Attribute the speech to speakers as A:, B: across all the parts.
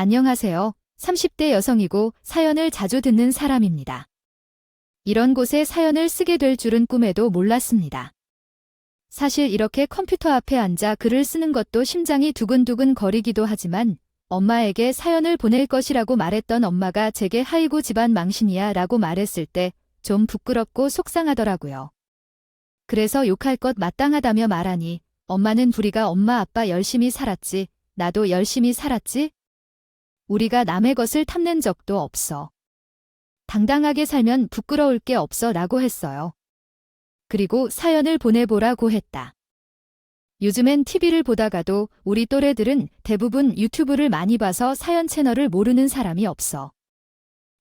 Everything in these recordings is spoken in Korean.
A: 안녕하세요. 30대 여성이고 사연을 자주 듣는 사람입니다. 이런 곳에 사연을 쓰게 될 줄은 꿈에도 몰랐습니다. 사실 이렇게 컴퓨터 앞에 앉아 글을 쓰는 것도 심장이 두근두근 거리기도 하지만 엄마에게 사연을 보낼 것이라고 말했던 엄마가 제게 하이고 집안 망신이야 라고 말했을 때 좀 부끄럽고 속상하더라고요. 그래서 욕할 것 마땅하다며 말하니 엄마는 우리가 엄마 아빠 열심히 살았지, 나도 열심히 살았지? 우리가 남의 것을 탐낸 적도 없어. 당당하게 살면 부끄러울 게 없어 라고 했어요. 그리고 사연을 보내보라고 했다. 요즘엔 TV를 보다가도 우리 또래들은 대부분 유튜브를 많이 봐서 사연 채널을 모르는 사람이 없어.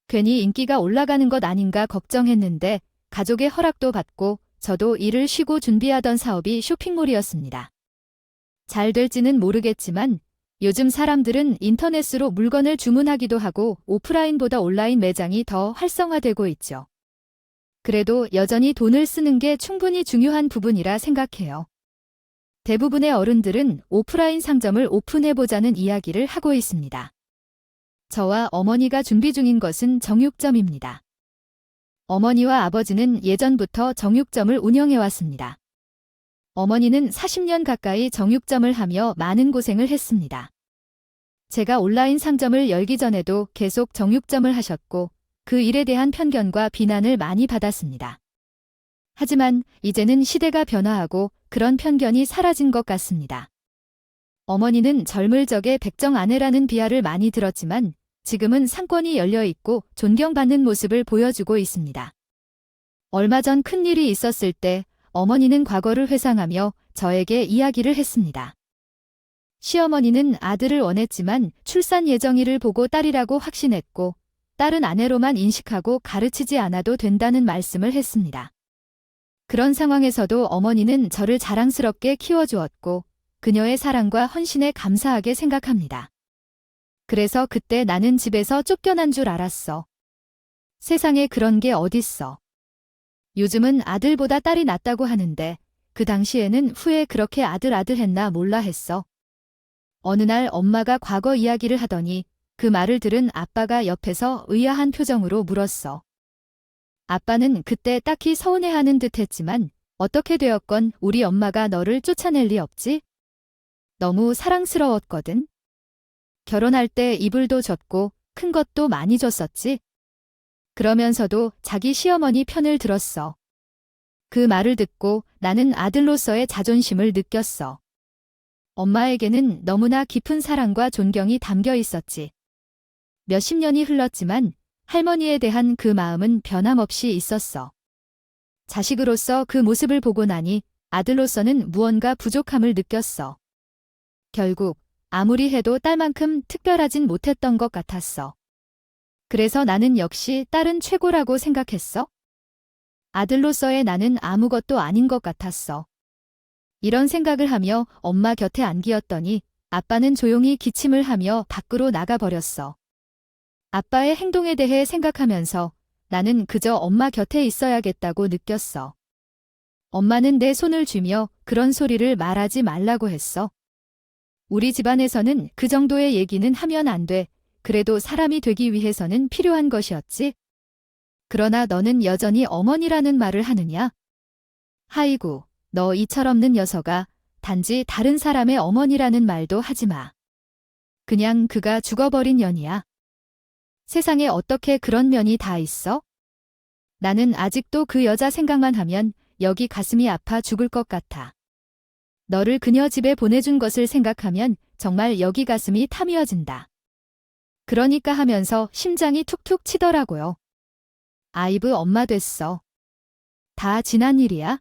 A: 괜히 인기가 올라가는 것 아닌가 걱정했는데 가족의 허락도 받고 저도 일을 쉬고 준비하던 사업이 쇼핑몰이었습니다. 잘 될지는 모르겠지만 요즘 사람들은 인터넷으로 물건을 주문하기도 하고 오프라인보다 온라인 매장이 더 활성화되고 있죠. 그래도 여전히 돈을 쓰는 게 충분히 중요한 부분이라 생각해요. 대부분의 어른들은 오프라인 상점을 오픈해보자는 이야기를 하고 있습니다. 저와 어머니가 준비 중인 것은 정육점입니다. 어머니와 아버지는 예전부터 정육점을 운영해왔습니다. 어머니는 40년 가까이 정육점을 하며 많은 고생을 했습니다. 제가 온라인 상점을 열기 전에도 계속 정육점을 하셨고 그 일에 대한 편견과 비난을 많이 받았습니다. 하지만 이제는 시대가 변화하고 그런 편견이 사라진 것 같습니다. 어머니는 젊을 적에 백정 아내라는 비하를 많이 들었지만 지금은 상권이 열려 있고 존경받는 모습을 보여주고 있습니다. 얼마 전 큰일이 있었을 때 어머니는 과거를 회상하며 저에게 이야기를 했습니다. 시어머니는 아들을 원했지만 출산 예정일을 보고 딸이라고 확신했고 딸은 아내로만 인식하고 가르치지 않아도 된다는 말씀을 했습니다. 그런 상황에서도 어머니는 저를 자랑스럽게 키워주었고 그녀의 사랑과 헌신에 감사하게 생각합니다. 그래서 그때 나는 집에서 쫓겨난 줄 알았어. 세상에 그런 게 어딨어. 요즘은 아들보다 딸이 낫다고 하는데 그 당시에는 후에 그렇게 아들 했나 몰라 했어. 어느 날 엄마가 과거 이야기를 하더니 그 말을 들은 아빠가 옆에서 의아한 표정으로 물었어. 아빠는 그때 딱히 서운해하는 듯 했지만 어떻게 되었건 우리 엄마가 너를 쫓아낼 리 없지? 너무 사랑스러웠거든. 결혼할 때 이불도 줬고 큰 것도 많이 줬었지. 그러면서도 자기 시어머니 편을 들었어. 그 말을 듣고 나는 아들로서의 자존심을 느꼈어. 엄마에게는 너무나 깊은 사랑과 존경이 담겨 있었지. 몇십 년이 흘렀지만 할머니에 대한 그 마음은 변함없이 있었어. 자식으로서 그 모습을 보고 나니 아들로서는 무언가 부족함을 느꼈어. 결국 아무리 해도 딸만큼 특별하진 못했던 것 같았어. 그래서 나는 역시 딸은 최고라고 생각했어. 아들로서의 나는 아무것도 아닌 것 같았어. 이런 생각을 하며 엄마 곁에 안기었더니 아빠는 조용히 기침을 하며 밖으로 나가버렸어. 아빠의 행동에 대해 생각하면서 나는 그저 엄마 곁에 있어야겠다고 느꼈어. 엄마는 내 손을 쥐며 그런 소리를 말하지 말라고 했어. 우리 집안에서는 그 정도의 얘기는 하면 안 돼. 그래도 사람이 되기 위해서는 필요한 것이었지. 그러나 너는 여전히 어머니라는 말을 하느냐? 하이구, 너 이 철없는 녀석아, 단지 다른 사람의 어머니라는 말도 하지 마. 그냥 그가 죽어버린 년이야. 세상에 어떻게 그런 면이 다 있어? 나는 아직도 그 여자 생각만 하면 여기 가슴이 아파 죽을 것 같아. 너를 그녀 집에 보내준 것을 생각하면 정말 여기 가슴이 타미어진다. 그러니까 하면서 심장이 툭툭 치더라고요. 아이브 엄마 됐어. 다 지난 일이야.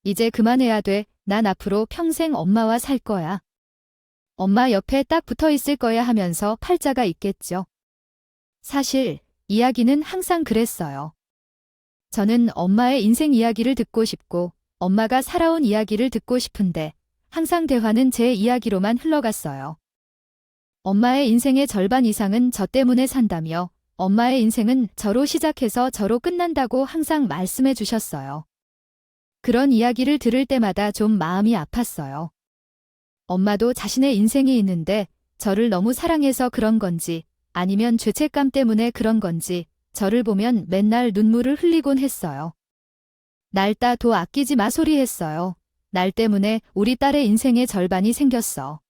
A: 이제 그만해야 돼. 난 앞으로 평생 엄마와 살 거야. 엄마 옆에 딱 붙어 있을 거야 하면서 팔자가 있겠죠. 사실 이야기는 항상 그랬어요. 저는 엄마의 인생 이야기를 듣고 싶고 엄마가 살아온 이야기를 듣고 싶은데 항상 대화는 제 이야기로만 흘러갔어요. 엄마의 인생의 절반 이상은 저 때문에 산다며 엄마의 인생은 저로 시작해서 저로 끝난다고 항상 말씀해 주셨어요. 그런 이야기를 들을 때마다 좀 마음이 아팠어요. 엄마도 자신의 인생이 있는데 저를 너무 사랑해서 그런 건지 아니면 죄책감 때문에 그런 건지 저를 보면 맨날 눈물을 흘리곤 했어요. 날 따 도 아끼지 마 소리 했어요. 날 때문에 우리 딸의 인생의 절반이 생겼어.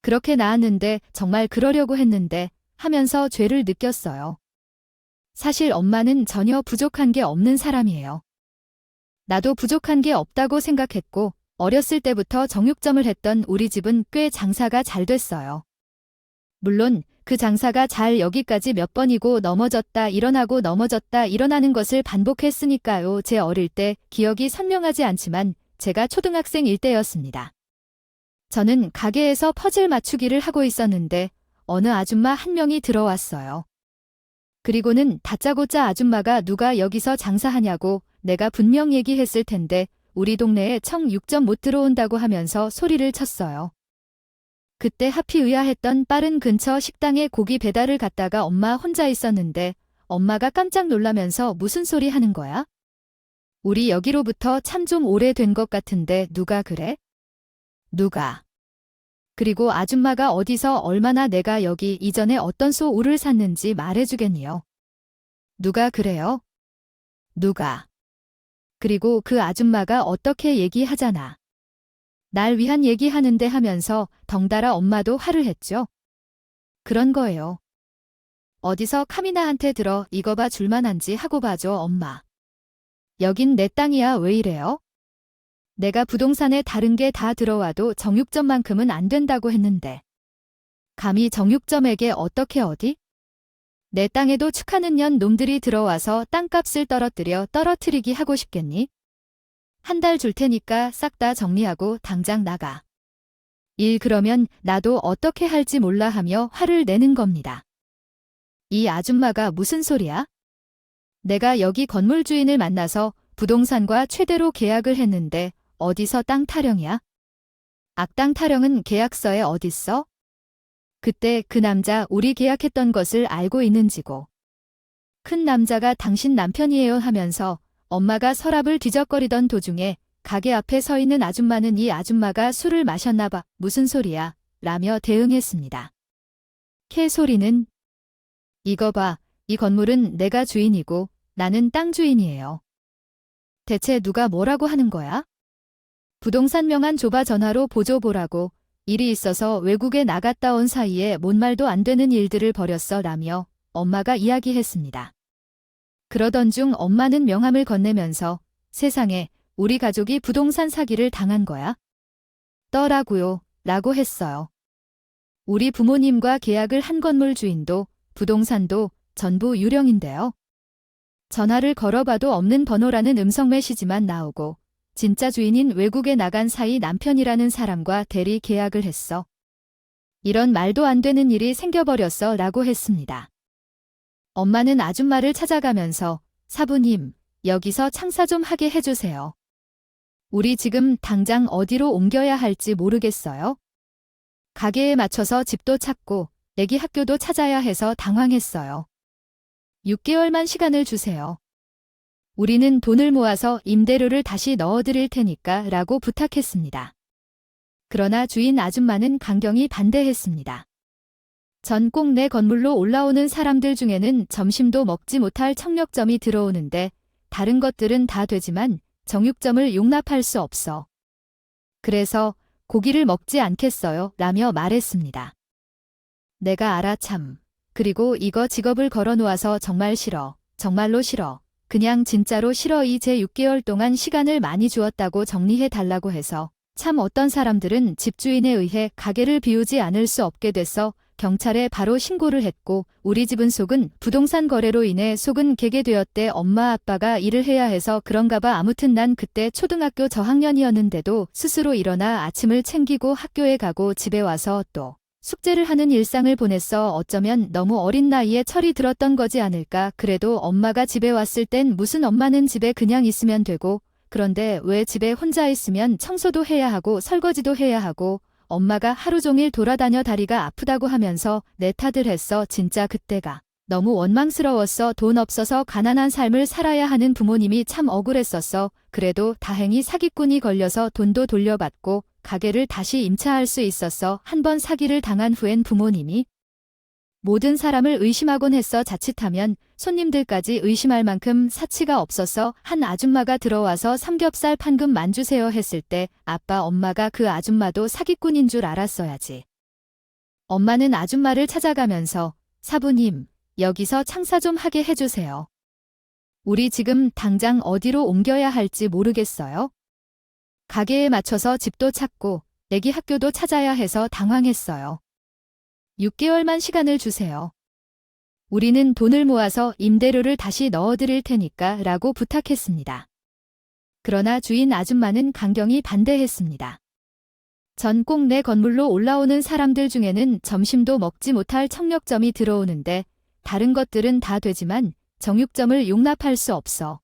A: 그렇게 낳았는데 정말 그러려고 했는데 하면서 죄를 느꼈어요. 사실 엄마는 전혀 부족한 게 없는 사람이에요. 나도 부족한 게 없다고 생각했고 어렸을 때부터 정육점을 했던 우리 집은 꽤 장사가 잘 됐어요. 물론 그 장사가 잘 여기까지 몇 번이고 넘어졌다 일어나고 넘어졌다 일어나는 것을 반복했으니까요. 제 어릴 때 기억이 선명하지 않지만 제가 초등학생일 때였습니다. 저는 가게에서 퍼즐 맞추기를 하고 있었는데 어느 아줌마 한 명이 들어왔어요. 그리고는 다짜고짜 아줌마가 누가 여기서 장사하냐고 내가 분명 얘기했을 텐데 우리 동네에 청육점 못 들어온다고 하면서 소리를 쳤어요. 그때 하필 의아했던 빠른 근처 식당에 고기 배달을 갔다가 엄마 혼자 있었는데 엄마가 깜짝 놀라면서 무슨 소리 하는 거야? 우리 여기로부터 참 좀 오래된 것 같은데 누가 그래? 누가? 그리고 아줌마가 어디서 얼마나 내가 여기 이전에 어떤 소울을 샀는지 말해주겠니요? 누가 그래요? 누가? 그리고 그 아줌마가 어떻게 얘기하잖아. 날 위한 얘기하는데 하면서 덩달아 엄마도 화를 했죠. 그런 거예요. 어디서 카미나한테 들어 이거 봐 줄만한지 하고 봐줘 엄마. 여긴 내 땅이야 왜 이래요? 내가 부동산에 다른 게 다 들어와도 정육점만큼은 안 된다고 했는데. 감히 정육점에게 어떻게 어디? 내 땅에도 축하는 년 놈들이 들어와서 땅값을 떨어뜨리기 하고 싶겠니? 한 달 줄 테니까 싹 다 정리하고 당장 나가. 일 그러면 나도 어떻게 할지 몰라 하며 화를 내는 겁니다. 이 아줌마가 무슨 소리야? 내가 여기 건물 주인을 만나서 부동산과 최대로 계약을 했는데 어디서 땅 타령이야? 악당 타령은 계약서에 어딨어? 그때 그 남자 우리 계약했던 것을 알고 있는지고. 큰 남자가 당신 남편이에요 하면서 엄마가 서랍을 뒤적거리던 도중에 가게 앞에 서 있는 아줌마는 이 아줌마가 술을 마셨나 봐. 무슨 소리야? 라며 대응했습니다. 소리는? 이거 봐. 이 건물은 내가 주인이고 나는 땅 주인이에요. 대체 누가 뭐라고 하는 거야? 부동산 명한 줘봐 전화로 보조 보라고. 일이 있어서 외국에 나갔다 온 사이에 뭔 말도 안 되는 일들을 벌였어 라며 엄마가 이야기했습니다. 그러던 중 엄마는 명함을 건네면서 세상에 우리 가족이 부동산 사기를 당한 거야? 떠라고요 라고 했어요. 우리 부모님과 계약을 한 건물 주인도 부동산도 전부 유령인데요. 전화를 걸어봐도 없는 번호라는 음성 메시지만 나오고 진짜 주인인 외국에 나간 사이 남편이라는 사람과 대리 계약을 했어. 이런 말도 안 되는 일이 생겨버렸어 라고 했습니다. 엄마는 아줌마를 찾아가면서 사부님, 여기서 창사 좀 하게 해주세요. 우리 지금 당장 어디로 옮겨야 할지 모르겠어요. 가게에 맞춰서 집도 찾고 애기 학교도 찾아야 해서 당황했어요. 6개월만 시간을 주세요. 우리는 돈을 모아서 임대료를 다시 넣어드릴 테니까 라고 부탁했습니다. 그러나 주인 아줌마는 강경히 반대했습니다. 전 꼭 내 건물로 올라오는 사람들 중에는 점심도 먹지 못할 청력점이 들어오는데 다른 것들은 다 되지만 정육점을 용납할 수 없어. 그래서 고기를 먹지 않겠어요 라며 말했습니다. 내가 알아 참. 그리고 이거 직업을 걸어놓아서 정말 싫어. 정말로 싫어. 그냥 진짜로 싫어. 이제 6개월 동안 시간을 많이 주었다고 정리해 달라고 해서 참 어떤 사람들은 집주인에 의해 가게를 비우지 않을 수 없게 돼서 경찰에 바로 신고를 했고 우리 집은 속은 부동산 거래로 인해 속은 개게 되었대. 엄마 아빠가 일을 해야 해서 그런가 봐. 아무튼 난 그때 초등학교 저학년이었는데도 스스로 일어나 아침을 챙기고 학교에 가고 집에 와서 또 숙제를 하는 일상을 보냈어. 어쩌면 너무 어린 나이에 철이 들었던 거지 않을까. 그래도 엄마가 집에 왔을 땐 무슨 엄마는 집에 그냥 있으면 되고 그런데 왜 집에 혼자 있으면 청소도 해야 하고 설거지도 해야 하고 엄마가 하루 종일 돌아다녀 다리가 아프다고 하면서 내 탓을 했어. 진짜 그때가 너무 원망스러웠어. 돈 없어서 가난한 삶을 살아야 하는 부모님이 참 억울했었어. 그래도 다행히 사기꾼이 걸려서 돈도 돌려받고 가게를 다시 임차할 수 있었어. 한 번 사기를 당한 후엔 부모님이 모든 사람을 의심하곤 했어. 자칫하면 손님들까지 의심할 만큼 사치가 없어서 한 아줌마가 들어와서 삼겹살 판금만 주세요 했을 때 아빠 엄마가 그 아줌마도 사기꾼인 줄 알았어야지. 엄마는 아줌마를 찾아가면서 사부님, 여기서 장사 좀 하게 해주세요. 우리 지금 당장 어디로 옮겨야 할지 모르겠어요. 가게에 맞춰서 집도 찾고 애기 학교도 찾아야 해서 당황했어요. 6개월만 시간을 주세요. 우리는 돈을 모아서 임대료를 다시 넣어드릴 테니까 라고 부탁했습니다. 그러나 주인 아줌마는 강경히 반대했습니다. 전 꼭 내 건물로 올라오는 사람들 중에는 점심도 먹지 못할 청력점이 들어오는데 다른 것들은 다 되지만 정육점을 용납할 수 없어.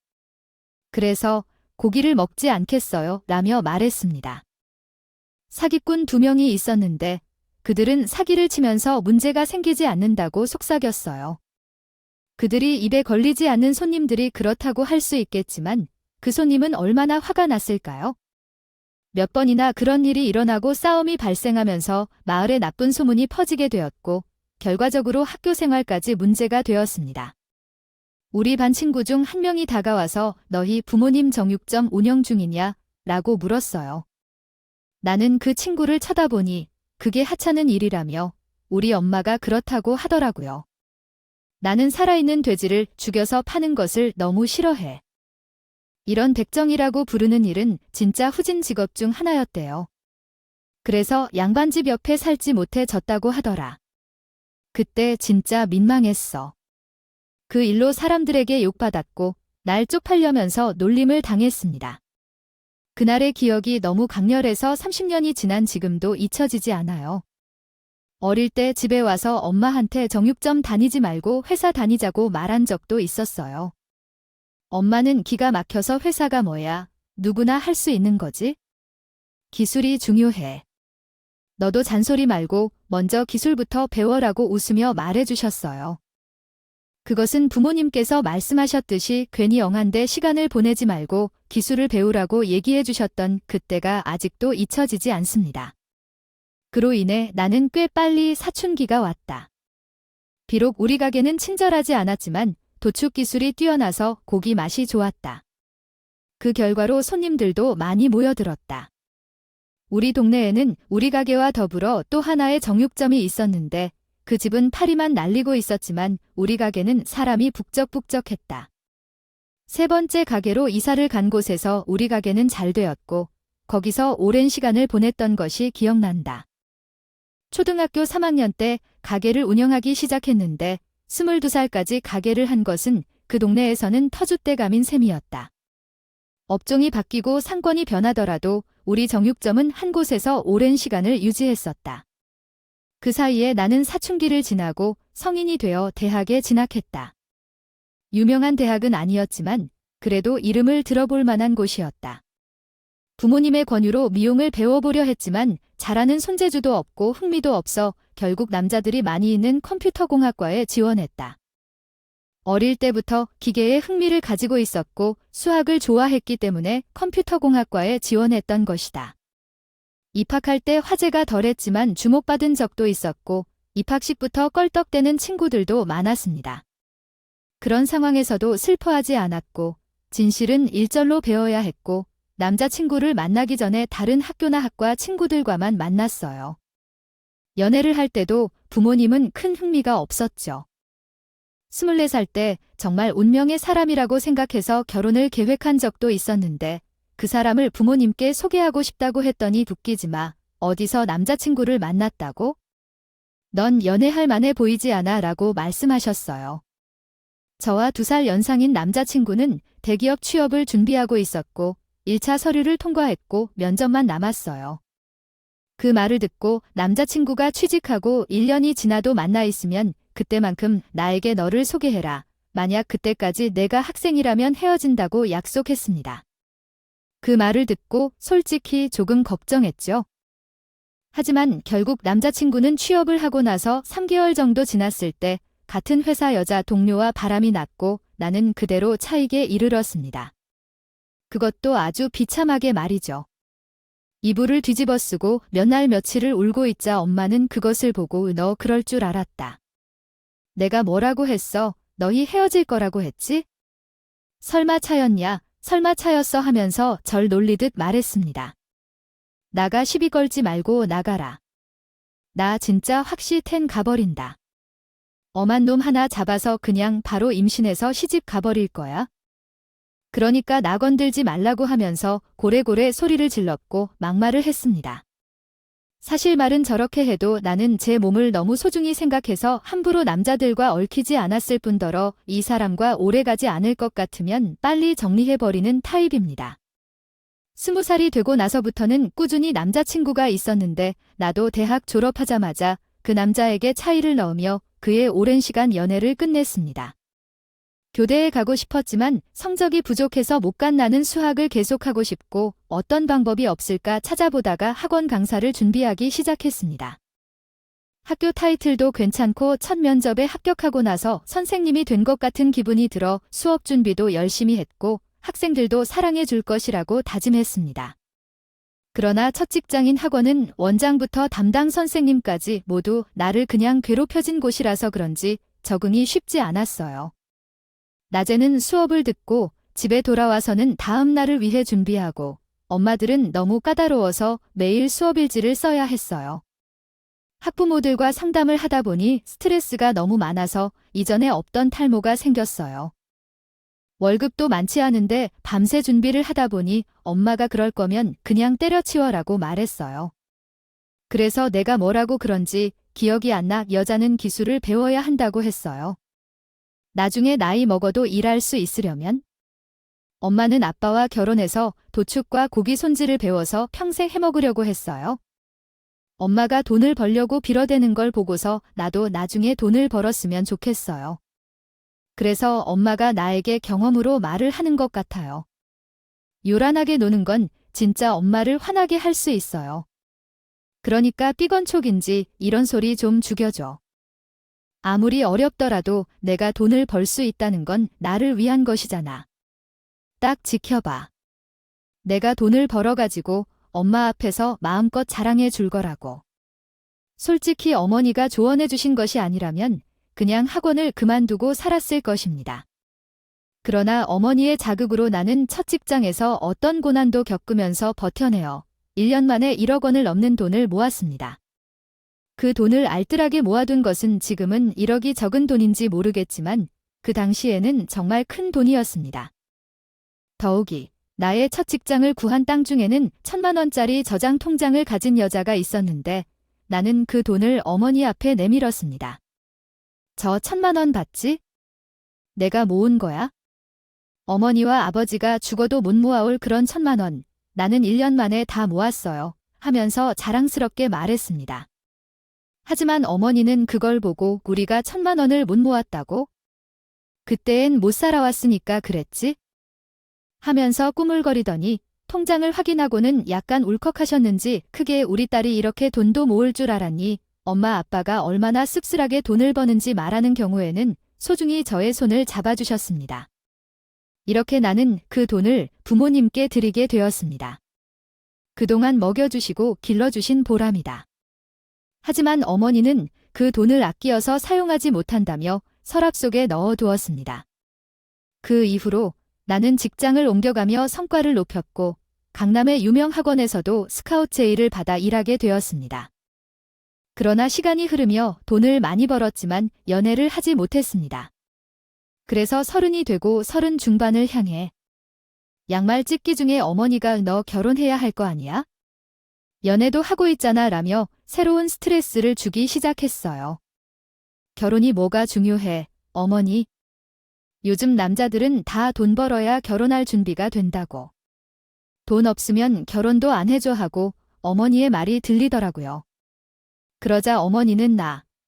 A: 그래서 고기를 먹지 않겠어요 라며 말했습니다. 사기꾼 2명이 있었는데 그들은 사기를 치면서 문제가 생기지 않는다고 속삭였어요. 그들이 입에 걸리지 않는 손님들이 그렇다고 할 수 있겠지만 그 손님은 얼마나 화가 났을까요? 몇 번이나 그런 일이 일어나고 싸움이 발생하면서 마을에 나쁜 소문이 퍼지게 되었고 결과적으로 학교 생활까지 문제가 되었습니다. 우리 반 친구 중 한 명이 다가와서 너희 부모님 정육점 운영 중이냐? 라고 물었어요. 나는 그 친구를 쳐다보니 그게 하찮은 일이라며 우리 엄마가 그렇다고 하더라고요. 나는 살아있는 돼지를 죽여서 파는 것을 너무 싫어해. 이런 백정이라고 부르는 일은 진짜 후진 직업 중 하나였대요. 그래서 양반집 옆에 살지 못해 졌다고 하더라. 그때 진짜 민망했어. 그 일로 사람들에게 욕받았고 날 쪽팔려면서 놀림을 당했습니다. 그날의 기억이 너무 강렬해서 30년이 지난 지금도 잊혀지지 않아요. 어릴 때 집에 와서 엄마한테 정육점 다니지 말고 회사 다니자고 말한 적도 있었어요. 엄마는 기가 막혀서 회사가 뭐야, 누구나 할 수 있는 거지? 기술이 중요해. 너도 잔소리 말고 먼저 기술부터 배워라고 웃으며 말해주셨어요. 그것은 부모님께서 말씀하셨듯이 괜히 엉한데 시간을 보내지 말고 기술을 배우라고 얘기해 주셨던 그때가 아직도 잊혀지지 않습니다. 그로 인해 나는 꽤 빨리 사춘기가 왔다. 비록 우리 가게는 친절하지 않았지만 도축 기술이 뛰어나서 고기 맛이 좋았다. 그 결과로 손님들도 많이 모여들었다. 우리 동네에는 우리 가게와 더불어 또 하나의 정육점이 있었는데 그 집은 파리만 날리고 있었지만 우리 가게는 사람이 북적북적했다. 3번째 가게로 이사를 간 곳에서 우리 가게는 잘 되었고 거기서 오랜 시간을 보냈던 것이 기억난다. 초등학교 3학년 때 가게를 운영하기 시작했는데 22살까지 가게를 한 것은 그 동네에서는 터줏대감인 셈이었다. 업종이 바뀌고 상권이 변하더라도 우리 정육점은 한 곳에서 오랜 시간을 유지했었다. 그 사이에 나는 사춘기를 지나고 성인이 되어 대학에 진학했다. 유명한 대학은 아니었지만 그래도 이름을 들어볼 만한 곳이었다. 부모님의 권유로 미용을 배워보려 했지만 잘하는 손재주도 없고 흥미도 없어 결국 남자들이 많이 있는 컴퓨터공학과에 지원했다. 어릴 때부터 기계에 흥미를 가지고 있었고 수학을 좋아했기 때문에 컴퓨터공학과에 지원했던 것이다. 입학할 때 화제가 덜했지만 주목받은 적도 있었고 입학식부터 껄떡대는 친구들도 많았습니다. 그런 상황에서도 슬퍼하지 않았고 진실은 일절로 배워야 했고 남자친구를 만나기 전에 다른 학교나 학과 친구들과만 만났어요. 연애를 할 때도 부모님은 큰 흥미가 없었죠. 24살 때 정말 운명의 사람이라고 생각해서 결혼을 계획한 적도 있었는데 그 사람을 부모님께 소개하고 싶다고 했더니 웃기지 마. 어디서 남자친구를 만났다고? 넌 연애할 만해 보이지 않아 라고 말씀하셨어요. 저와 2살 연상인 남자친구는 대기업 취업을 준비하고 있었고 1차 서류를 통과했고 면접만 남았어요. 그 말을 듣고 남자친구가 취직하고 1년이 지나도 만나 있으면 그때만큼 나에게 너를 소개해라. 만약 그때까지 내가 학생이라면 헤어진다고 약속했습니다. 그 말을 듣고 솔직히 조금 걱정했죠. 하지만 결국 남자친구는 취업을 하고 나서 3개월 정도 지났을 때 같은 회사 여자 동료와 바람이 났고 나는 그대로 차익에 이르렀습니다. 그것도 아주 비참하게 말이죠. 이불을 뒤집어 쓰고 몇 날 며칠을 울고 있자 엄마는 그것을 보고 너 그럴 줄 알았다. 내가 뭐라고 했어? 너희 헤어질 거라고 했지? 설마 차였냐? 설마 차였어 하면서 절 놀리듯 말했습니다. 나가 시비 걸지 말고 나가라. 나 진짜 확실텐 가버린다. 엄한 놈 하나 잡아서 그냥 바로 임신해서 시집 가버릴 거야. 그러니까 나 건들지 말라고 하면서 고래고래 소리를 질렀고 막말을 했습니다. 사실 말은 저렇게 해도 나는 제 몸을 너무 소중히 생각해서 함부로 남자들과 얽히지 않았을 뿐더러 이 사람과 오래가지 않을 것 같으면 빨리 정리해버리는 타입입니다. 20살이 되고 나서부터는 꾸준히 남자친구가 있었는데 나도 대학 졸업하자마자 그 남자에게 차이를 넣으며 그의 오랜 시간 연애를 끝냈습니다. 교대에 가고 싶었지만 성적이 부족해서 못 간 나는 수학을 계속하고 싶고 어떤 방법이 없을까 찾아보다가 학원 강사를 준비하기 시작했습니다. 학교 타이틀도 괜찮고 첫 면접에 합격하고 나서 선생님이 된 것 같은 기분이 들어 수업 준비도 열심히 했고 학생들도 사랑해 줄 것이라고 다짐했습니다. 그러나 첫 직장인 학원은 원장부터 담당 선생님까지 모두 나를 그냥 괴롭혀진 곳이라서 그런지 적응이 쉽지 않았어요. 낮에는 수업을 듣고 집에 돌아와서는 다음 날을 위해 준비하고 엄마들은 너무 까다로워서 매일 수업 일지를 써야 했어요. 학부모들과 상담을 하다 보니 스트레스가 너무 많아서 이전에 없던 탈모가 생겼어요. 월급도 많지 않은데 밤새 준비를 하다 보니 엄마가 그럴 거면 그냥 때려치워라고 말했어요. 그래서 내가 뭐라고 그런지 기억이 안 나 여자는 기술을 배워야 한다고 했어요. 나중에 나이 먹어도 일할 수 있으려면? 엄마는 아빠와 결혼해서 도축과 고기 손질을 배워서 평생 해먹으려고 했어요. 엄마가 돈을 벌려고 빌어대는 걸 보고서 나도 나중에 돈을 벌었으면 좋겠어요. 그래서 엄마가 나에게 경험으로 말을 하는 것 같아요. 요란하게 노는 건 진짜 엄마를 화나게 할 수 있어요. 그러니까 삐건촉인지 이런 소리 좀 죽여줘. 아무리 어렵더라도 내가 돈을 벌 수 있다는 건 나를 위한 것이잖아. 딱 지켜봐. 내가 돈을 벌어가지고 엄마 앞에서 마음껏 자랑해 줄 거라고. 솔직히 어머니가 조언해 주신 것이 아니라면 그냥 학원을 그만두고 살았을 것입니다. 그러나 어머니의 자극으로 나는 첫 직장에서 어떤 고난도 겪으면서 버텨내어 1년 만에 1억 원을 넘는 돈을 모았습니다. 그 돈을 알뜰하게 모아둔 것은 지금은 1억이 적은 돈인지 모르겠지만 그 당시에는 정말 큰 돈이었습니다. 더욱이 나의 첫 직장을 구한 땅 중에는 1,000만 원짜리 저장 통장을 가진 여자가 있었는데 나는 그 돈을 어머니 앞에 내밀었습니다. 저 1,000만 원 받지? 내가 모은 거야? 어머니와 아버지가 죽어도 못 모아올 그런 1,000만 원, 나는 1년 만에 다 모았어요. 하면서 자랑스럽게 말했습니다. 하지만 어머니는 그걸 보고 우리가 1,000만 원을 못 모았다고? 그때엔 못 살아왔으니까 그랬지? 하면서 꾸물거리더니 통장을 확인하고는 약간 울컥하셨는지 크게 우리 딸이 이렇게 돈도 모을 줄 알았니? 엄마 아빠가 얼마나 씁쓸하게 돈을 버는지 말하는 경우에는 소중히 저의 손을 잡아주셨습니다. 이렇게 나는 그 돈을 부모님께 드리게 되었습니다. 그동안 먹여주시고 길러주신 보람이다. 하지만 어머니는 그 돈을 아끼어서 사용하지 못한다며 서랍 속에 넣어두었습니다. 그 이후로 나는 직장을 옮겨가며 성과를 높였고 강남의 유명 학원에서도 스카웃 제의를 받아 일하게 되었습니다. 그러나 시간이 흐르며 돈을 많이 벌었지만 연애를 하지 못했습니다. 그래서 30이 되고 30 중반을 향해 양말 찢기 중에 어머니가 너 결혼해야 할 거 아니야? 연애도 하고 있잖아 라며 새로운 스트레스를 주기 시작했어요. 결혼이 뭐가 중요해, 어머니? 요즘 남자들은 다 돈 벌어야 결혼할 준비가 된다고. 돈 없으면 결혼도 안 해줘 하고 어머니의 말이 들리더라고요. 그러자 어머니는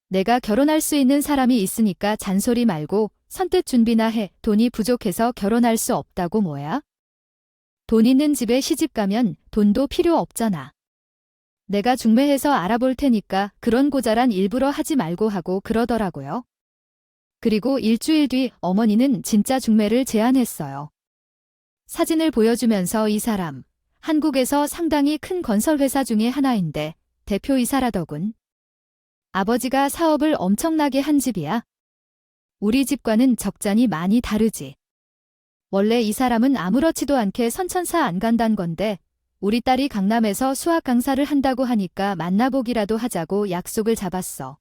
A: 내가 결혼할 수 있는 사람이 있으니까 잔소리 말고 선뜻 준비나 해. 돈이 부족해서 결혼할 수 없다고 뭐야? 돈 있는 집에 시집 가면 돈도 필요 없잖아. 내가 중매해서 알아볼 테니까 그런 고자란 일부러 하지 말고 하고 그러더라고요. 그리고 일주일 뒤 어머니는 진짜 중매를 제안했어요. 사진을 보여주면서 이 사람 한국에서 상당히 큰 건설회사 중에 하나인데 대표이사라더군. 아버지가 사업을 엄청나게 한 집이야. 우리 집과는 적잖이 많이 다르지. 원래 이 사람은 아무렇지도 않게 선천사 안 간단 건데 우리 딸이 강남에서 수학 강사를 한다고 하니까 만나보기라도 하자고 약속을 잡았어.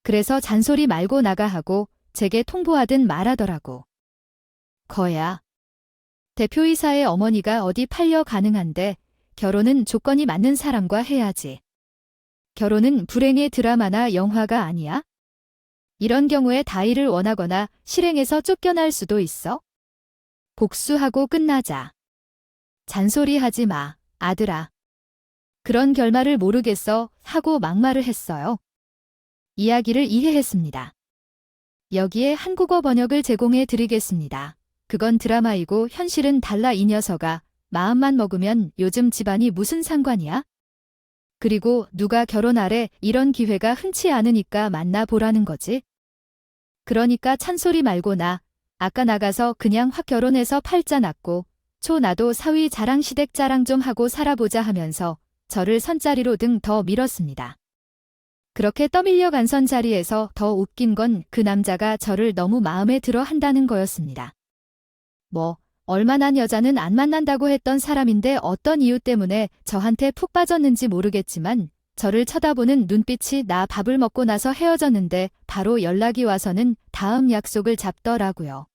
A: 그래서 잔소리 말고 나가 하고 제게 통보하든 말하더라고. 거야. 대표이사의 어머니가 어디 팔려 가능한데 결혼은 조건이 맞는 사람과 해야지. 결혼은 불행의 드라마나 영화가 아니야? 이런 경우에 다이를 원하거나 실행해서 쫓겨날 수도 있어. 복수하고 끝나자. 잔소리하지 마, 아들아. 그런 결말을 모르겠어 하고 막말을 했어요. 이야기를 이해했습니다. 여기에 한국어 번역을 제공해 드리겠습니다. 그건 드라마이고 현실은 달라. 이 녀석아, 마음만 먹으면 요즘 집안이 무슨 상관이야? 그리고 누가 결혼하래 이런 기회가 흔치 않으니까 만나보라는 거지. 그러니까 찬소리 말고 아까 나가서 그냥 확 결혼해서 팔자 낳고 나도 사위 자랑 시댁 자랑 좀 하고 살아보자 하면서 저를 선자리로 등 더 밀었습니다. 그렇게 떠밀려간 선자리에서 더 웃긴 건 그 남자가 저를 너무 마음에 들어 한다는 거였습니다. 얼마나 여자는 안 만난다고 했던 사람인데 어떤 이유 때문에 저한테 푹 빠졌는지 모르겠지만 저를 쳐다보는 눈빛이 나 밥을 먹고 나서 헤어졌는데 바로 연락이 와서는 다음 약속을 잡더라고요.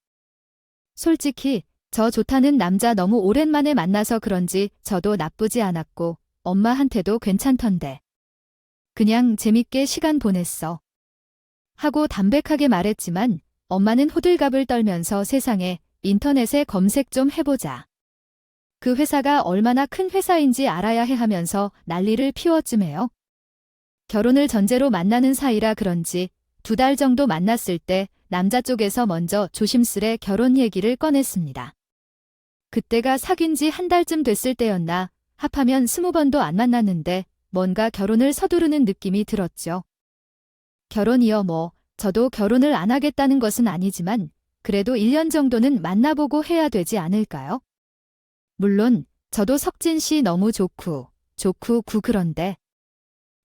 A: 솔직히 저 좋다는 남자 너무 오랜만에 만나서 그런지 저도 나쁘지 않았고 엄마한테도 괜찮던데. 그냥 재밌게 시간 보냈어. 하고 담백하게 말했지만 엄마는 호들갑을 떨면서 세상에 인터넷에 검색 좀 해보자. 그 회사가 얼마나 큰 회사인지 알아야 해 하면서 난리를 피웠쯤해요. 결혼을 전제로 만나는 사이라 그런지 2달 정도 만났을 때 남자 쪽에서 먼저 조심스레 결혼 얘기를 꺼냈습니다. 그때가 사귄 지 1달쯤 됐을 때였나 합하면 20번도 안 만났는데 뭔가 결혼을 서두르는 느낌이 들었죠. 결혼이요 저도 결혼을 안 하겠다는 것은 아니지만 그래도 1년 정도는 만나보고 해야 되지 않을까요? 물론 저도 석진 씨 너무 좋고 그런데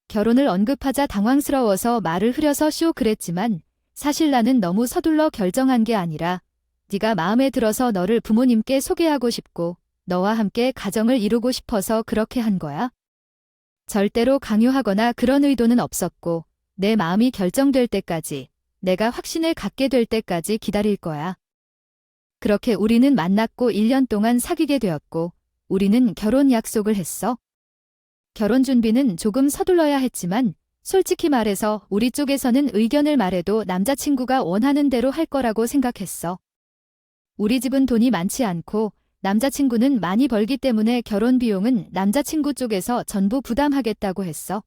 A: 결혼을 언급하자 당황스러워서 말을 흐려서 그랬지만 사실 나는 너무 서둘러 결정한 게 아니라 네가 마음에 들어서 너를 부모님께 소개하고 싶고 너와 함께 가정을 이루고 싶어서 그렇게 한 거야. 절대로 강요하거나 그런 의도는 없었고 내 마음이 결정될 때까지 내가 확신을 갖게 될 때까지 기다릴 거야. 그렇게 우리는 만났고 1년 동안 사귀게 되었고 우리는 결혼 약속을 했어. 결혼 준비는 조금 서둘러야 했지만 솔직히 말해서 우리 쪽에서는 의견을 말해도 남자친구가 원하는 대로 할 거라고 생각했어. 우리 집은 돈이 많지 않고 남자친구는 많이 벌기 때문에 결혼 비용은 남자친구 쪽에서 전부 부담하겠다고 했어.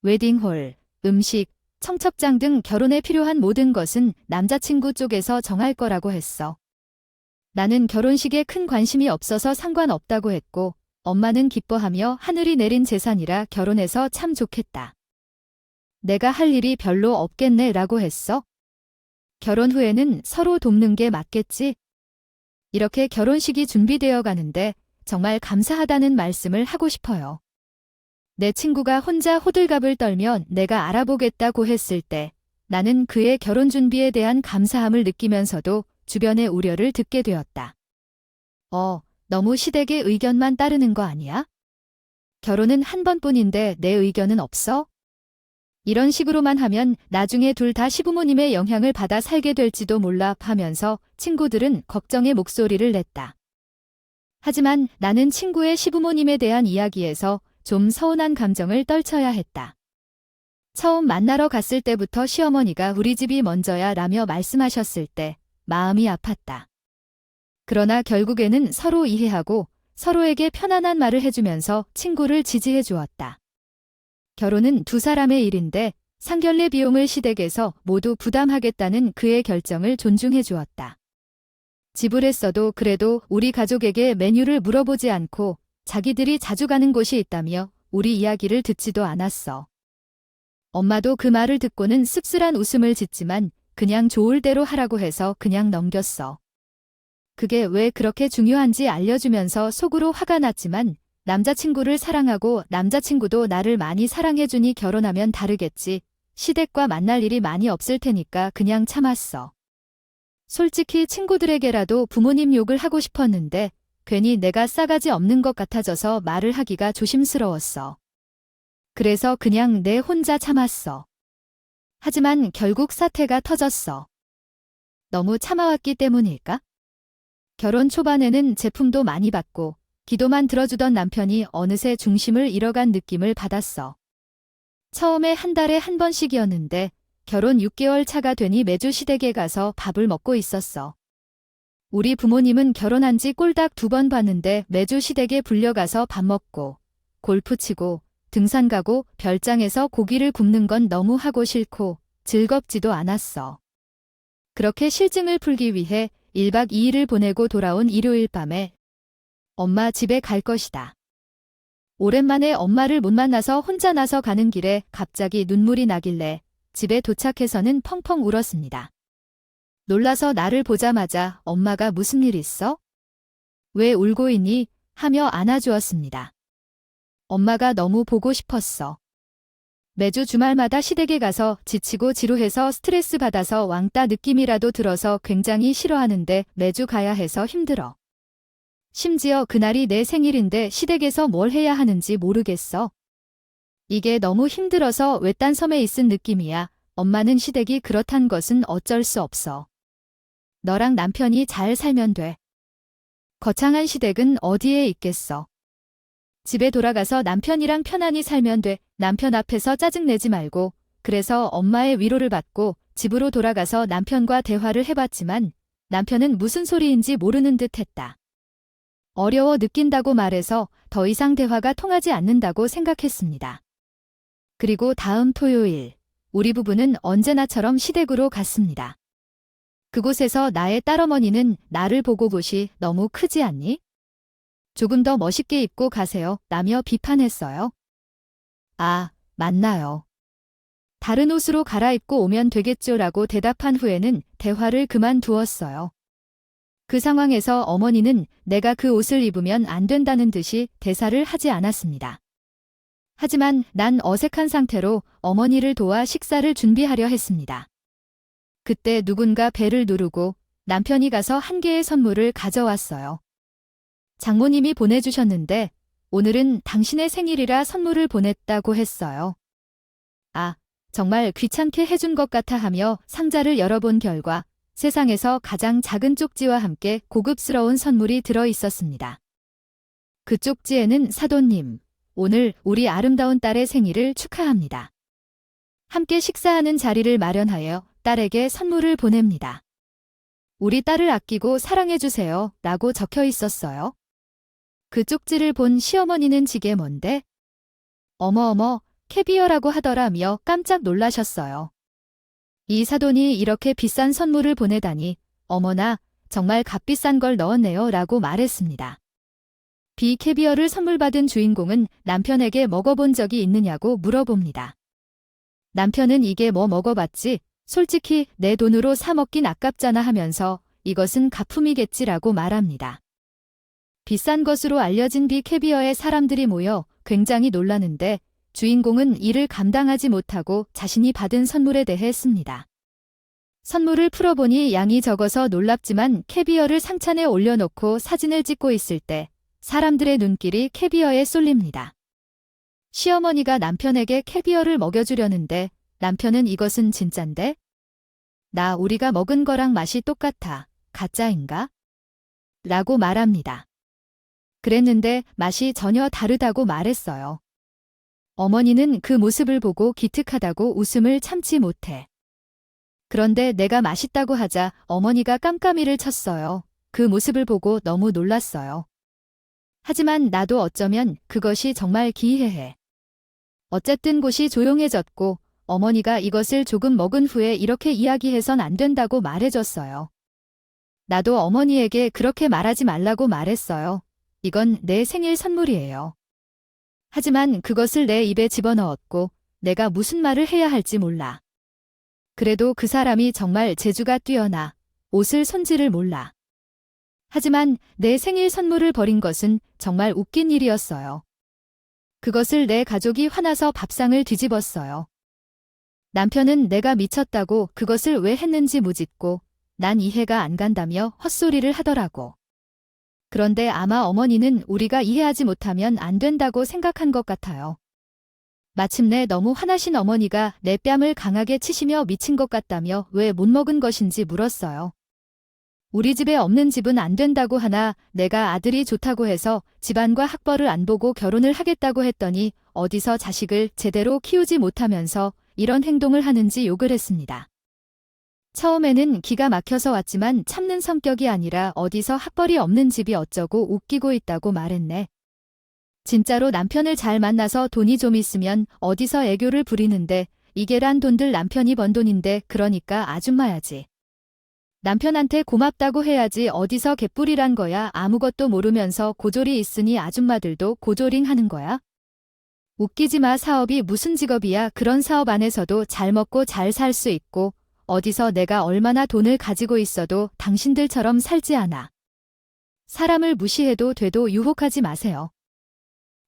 A: 웨딩홀, 음식, 청첩장 등 결혼에 필요한 모든 것은 남자친구 쪽에서 정할 거라고 했어. 나는 결혼식에 큰 관심이 없어서 상관없다고 했고 엄마는 기뻐하며 하늘이 내린 재산이라 결혼해서 참 좋겠다. 내가 할 일이 별로 없겠네 라고 했어. 결혼 후에는 서로 돕는 게 맞겠지? 이렇게 결혼식이 준비되어 가는데 정말 감사하다는 말씀을 하고 싶어요. 내 친구가 혼자 호들갑을 떨며 내가 알아보겠다고 했을 때 나는 그의 결혼 준비에 대한 감사함을 느끼면서도 주변의 우려를 듣게 되었다. 너무 시댁의 의견만 따르는 거 아니야? 결혼은 한 번뿐인데 내 의견은 없어? 이런 식으로만 하면 나중에 둘 다 시부모님의 영향을 받아 살게 될지도 몰라 하면서 친구들은 걱정의 목소리를 냈다. 하지만 나는 친구의 시부모님에 대한 이야기에서 좀 서운한 감정을 떨쳐야 했다. 처음 만나러 갔을 때부터 시어머니가 우리 집이 먼저야 라며 말씀하셨을 때 마음이 아팠다. 그러나 결국에는 서로 이해하고 서로에게 편안한 말을 해주면서 친구를 지지해 주었다. 결혼은 두 사람의 일인데 상견례 비용을 시댁에서 모두 부담하겠다는 그의 결정을 존중해 주었다. 지불했어도 그래도 우리 가족에게 메뉴를 물어보지 않고 자기들이 자주 가는 곳이 있다며 우리 이야기를 듣지도 않았어. 엄마도 그 말을 듣고는 씁쓸한 웃음을 짓지만 그냥 좋을 대로 하라고 해서 그냥 넘겼어. 그게 왜 그렇게 중요한지 알려주면서 속으로 화가 났지만 남자친구를 사랑하고 남자친구도 나를 많이 사랑해주니 결혼하면 다르겠지. 시댁과 만날 일이 많이 없을 테니까 그냥 참았어. 솔직히 친구들에게라도 부모님 욕을 하고 싶었는데 괜히 내가 싸가지 없는 것 같아져서 말을 하기가 조심스러웠어. 그래서 그냥 내 혼자 참았어. 하지만 결국 사태가 터졌어. 너무 참아왔기 때문일까? 결혼 초반에는 제품도 많이 받고 기도만 들어주던 남편이 어느새 중심을 잃어간 느낌을 받았어. 처음에 한 달에 한 번씩이었는데 결혼 6개월 차가 되니 매주 시댁에 가서 밥을 먹고 있었어. 우리 부모님은 결혼한 지 꼴딱 2번 봤는데 매주 시댁에 불려가서 밥 먹고 골프 치고 등산 가고 별장에서 고기를 굽는 건 너무 하고 싫고 즐겁지도 않았어. 그렇게 실증을 풀기 위해 1박 2일을 보내고 돌아온 일요일 밤에 엄마 집에 갈 것이다. 오랜만에 엄마를 못 만나서 혼자 나서 가는 길에 갑자기 눈물이 나길래 집에 도착해서는 펑펑 울었습니다. 놀라서 나를 보자마자 엄마가 무슨 일 있어? 왜 울고 있니? 하며 안아주었습니다. 엄마가 너무 보고 싶었어. 매주 주말마다 시댁에 가서 지치고 지루해서 스트레스 받아서 왕따 느낌이라도 들어서 굉장히 싫어하는데 매주 가야 해서 힘들어. 심지어 그날이 내 생일인데 시댁에서 뭘 해야 하는지 모르겠어. 이게 너무 힘들어서 외딴 섬에 있은 느낌이야. 엄마는 시댁이 그렇단 것은 어쩔 수 없어. 너랑 남편이 잘 살면 돼. 거창한 시댁은 어디에 있겠어. 집에 돌아가서 남편이랑 편안히 살면 돼. 남편 앞에서 짜증내지 말고. 그래서 엄마의 위로를 받고 집으로 돌아가서 남편과 대화를 해봤지만 남편은 무슨 소리인지 모르는 듯 했다. 어려워 느낀다고 말해서 더 이상 대화가 통하지 않는다고 생각했습니다. 그리고 다음 토요일, 우리 부부는 언제나처럼 시댁으로 갔습니다. 그곳에서 나의 딸어머니는 나를 보고 보시 너무 크지 않니? 조금 더 멋있게 입고 가세요. 라며 비판했어요. 아, 맞나요. 다른 옷으로 갈아입고 오면 되겠죠 라고 대답한 후에는 대화를 그만두었어요. 그 상황에서 어머니는 내가 그 옷을 입으면 안 된다는 듯이 대사를 하지 않았습니다. 하지만 난 어색한 상태로 어머니를 도와 식사를 준비하려 했습니다. 그때 누군가 벨을 누르고 남편이 가서 한 개의 선물을 가져왔어요. 장모님이 보내주셨는데 오늘은 당신의 생일이라 선물을 보냈다고 했어요. 아, 정말 귀찮게 해준 것 같아 하며 상자를 열어본 결과 세상에서 가장 작은 쪽지와 함께 고급스러운 선물이 들어 있었습니다. 그 쪽지에는 사돈님, 오늘 우리 아름다운 딸의 생일을 축하합니다. 함께 식사하는 자리를 마련하여 딸에게 선물을 보냅니다. 우리 딸을 아끼고 사랑해주세요 라고 적혀 있었어요. 그 쪽지를 본 시어머니는 지게 뭔데? 어머어머, 캐비어라고 하더라며 깜짝 놀라셨어요. 이 사돈이 이렇게 비싼 선물을 보내다니 어머나 정말 값비싼 걸 넣었네요 라고 말했습니다. 비캐비어를 선물 받은 주인공은 남편에게 먹어본 적이 있느냐고 물어봅니다. 남편은 이게 뭐 먹어봤지? 솔직히 내 돈으로 사 먹긴 아깝잖아 하면서 이것은 가품이겠지라고 말합니다. 비싼 것으로 알려진 비캐비어에 사람들이 모여 굉장히 놀라는데 주인공은 이를 감당하지 못하고 자신이 받은 선물에 대해 씁니다. 선물을 풀어보니 양이 적어서 놀랍지만 캐비어를 상찬에 올려놓고 사진을 찍고 있을 때 사람들의 눈길이 캐비어에 쏠립니다. 시어머니가 남편에게 캐비어를 먹여주려는데 남편은 이것은 진짠데? 나 우리가 먹은 거랑 맛이 똑같아. 가짜인가? 라고 말합니다. 그랬는데 맛이 전혀 다르다고 말했어요. 어머니는 그 모습을 보고 기특하다고 웃음을 참지 못해. 그런데 내가 맛있다고 하자 어머니가 깜깜이를 쳤어요. 그 모습을 보고 너무 놀랐어요. 하지만 나도 어쩌면 그것이 정말 기이해. 어쨌든 곳이 조용해졌고 어머니가 이것을 조금 먹은 후에 이렇게 이야기해선 안 된다고 말해줬어요. 나도 어머니에게 그렇게 말하지 말라고 말했어요. 이건 내 생일 선물이에요. 하지만 그것을 내 입에 집어넣었고 내가 무슨 말을 해야 할지 몰라. 그래도 그 사람이 정말 재주가 뛰어나 옷을 손질을 몰라. 하지만 내 생일 선물을 버린 것은 정말 웃긴 일이었어요. 그것을 내 가족이 화나서 밥상을 뒤집었어요. 남편은 내가 미쳤다고 그것을 왜 했는지 묻고 난 이해가 안 간다며 헛소리를 하더라고. 그런데 아마 어머니는 우리가 이해하지 못하면 안 된다고 생각한 것 같아요. 마침내 너무 화나신 어머니가 내 뺨을 강하게 치시며 미친 것 같다며 왜 못 먹은 것인지 물었어요. 우리 집에 없는 집은 안 된다고 하나 내가 아들이 좋다고 해서 집안과 학벌을 안 보고 결혼을 하겠다고 했더니 어디서 자식을 제대로 키우지 못하면서 이런 행동을 하는지 욕을 했습니다. 처음에는 기가 막혀서 왔지만 참는 성격이 아니라 어디서 학벌이 없는 집이 어쩌고 웃기고 있다고 말했네. 진짜로 남편을 잘 만나서 돈이 좀 있으면 어디서 애교를 부리는데 이게란 돈들 남편이 번 돈인데 그러니까 아줌마야지. 남편한테 고맙다고 해야지 어디서 개뿔이란 거야. 아무것도 모르면서 고졸이 있으니 아줌마들도 고졸잉 하는 거야. 웃기지 마. 사업이 무슨 직업이야. 그런 사업 안에서도 잘 먹고 잘 살 수 있고 어디서 내가 얼마나 돈을 가지고 있어도 당신들처럼 살지 않아. 사람을 무시해도 돼도 유혹하지 마세요.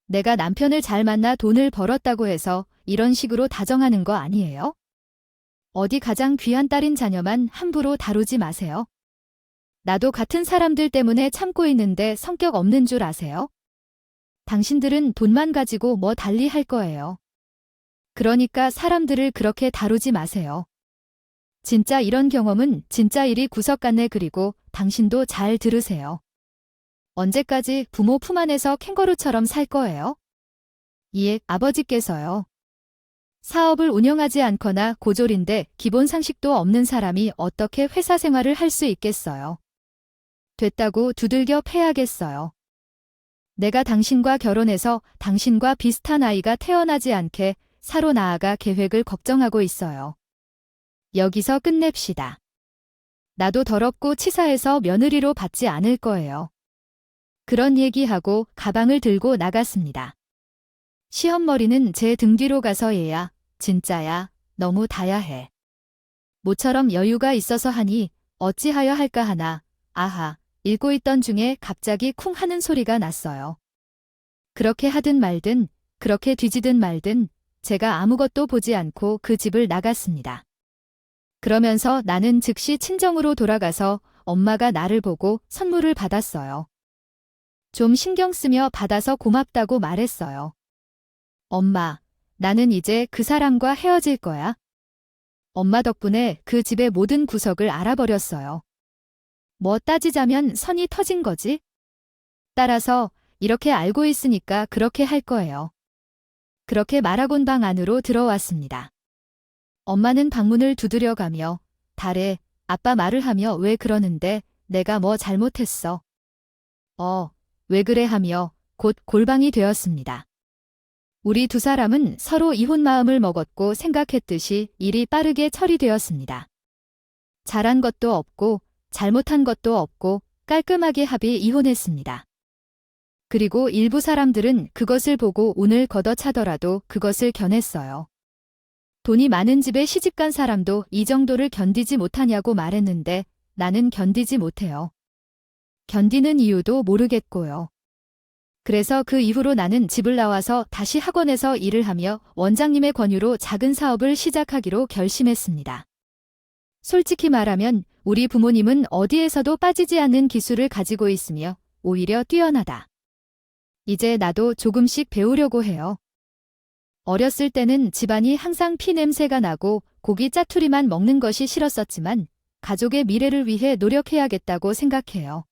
A: 내가 남편을 잘 만나 돈을 벌었다고 해서 이런 식으로 다정하는 거 아니에요? 어디 가장 귀한 딸인 자녀만 함부로 다루지 마세요. 나도 같은 사람들 때문에 참고 있는데 성격 없는 줄 아세요? 당신들은 돈만 가지고 뭐 달리 할 거예요. 그러니까 사람들을 그렇게 다루지 마세요. 진짜 이런 경험은 진짜 일이 구석 같네. 그리고 당신도 잘 들으세요. 언제까지 부모 품 안에서 캥거루처럼 살 거예요? 이에 아버지께서요. 사업을 운영하지 않거나 고졸인데 기본 상식도 없는 사람이 어떻게 회사 생활을 할 수 있겠어요? 됐다고 두들겨 패야겠어요. 내가 당신과 결혼해서 당신과 비슷한 아이가 태어나지 않게 사로 나아가 계획을 걱정하고 있어요. 여기서 끝냅시다. 나도 더럽고 치사해서 며느리로 받지 않을 거예요. 그런 얘기하고 가방을 들고 나갔습니다. 시험머리는 제 등 뒤로 가서 얘야, 진짜야, 너무 다야해. 모처럼 여유가 있어서 하니 어찌하여 할까 하나, 아하, 읽고 있던 중에 갑자기 쿵 하는 소리가 났어요. 그렇게 하든 말든, 그렇게 뒤지든 말든 제가 아무것도 보지 않고 그 집을 나갔습니다. 그러면서 나는 즉시 친정으로 돌아가서 엄마가 나를 보고 선물을 받았어요. 좀 신경 쓰며 받아서 고맙다고 말했어요. 엄마, 나는 이제 그 사람과 헤어질 거야. 엄마 덕분에 그 집의 모든 구석을 알아버렸어요. 뭐 따지자면 선이 터진 거지? 따라서 이렇게 알고 있으니까 그렇게 할 거예요. 그렇게 말하곤 방 안으로 들어왔습니다. 엄마는 방문을 두드려가며 달에 아빠 말을 하며 왜 그러는데 내가 뭐 잘못했어? 왜 그래 하며 곧 골방이 되었습니다. 우리 두 사람은 서로 이혼 마음을 먹었고 생각했듯이 일이 빠르게 처리되었습니다. 잘한 것도 없고 잘못한 것도 없고 깔끔하게 합의 이혼했습니다. 그리고 일부 사람들은 그것을 보고 운을 걷어차더라도 그것을 견했어요. 돈이 많은 집에 시집간 사람도 이 정도를 견디지 못하냐고 말했는데 나는 견디지 못해요. 견디는 이유도 모르겠고요. 그래서 그 이후로 나는 집을 나와서 다시 학원에서 일을 하며 원장님의 권유로 작은 사업을 시작하기로 결심했습니다. 솔직히 말하면 우리 부모님은 어디에서도 빠지지 않는 기술을 가지고 있으며 오히려 뛰어나다. 이제 나도 조금씩 배우려고 해요. 어렸을 때는 집안이 항상 피 냄새가 나고 고기 짜투리만 먹는 것이 싫었었지만 가족의 미래를 위해 노력해야겠다고 생각해요.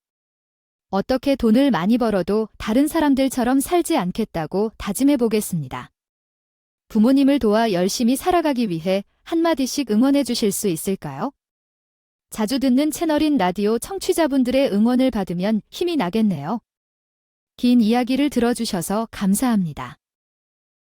A: 어떻게 돈을 많이 벌어도 다른 사람들처럼 살지 않겠다고 다짐해 보겠습니다. 부모님을 도와 열심히 살아가기 위해 한마디씩 응원해 주실 수 있을까요? 자주 듣는 채널인 라디오 청취자분들의 응원을 받으면 힘이 나겠네요. 긴 이야기를 들어주셔서 감사합니다.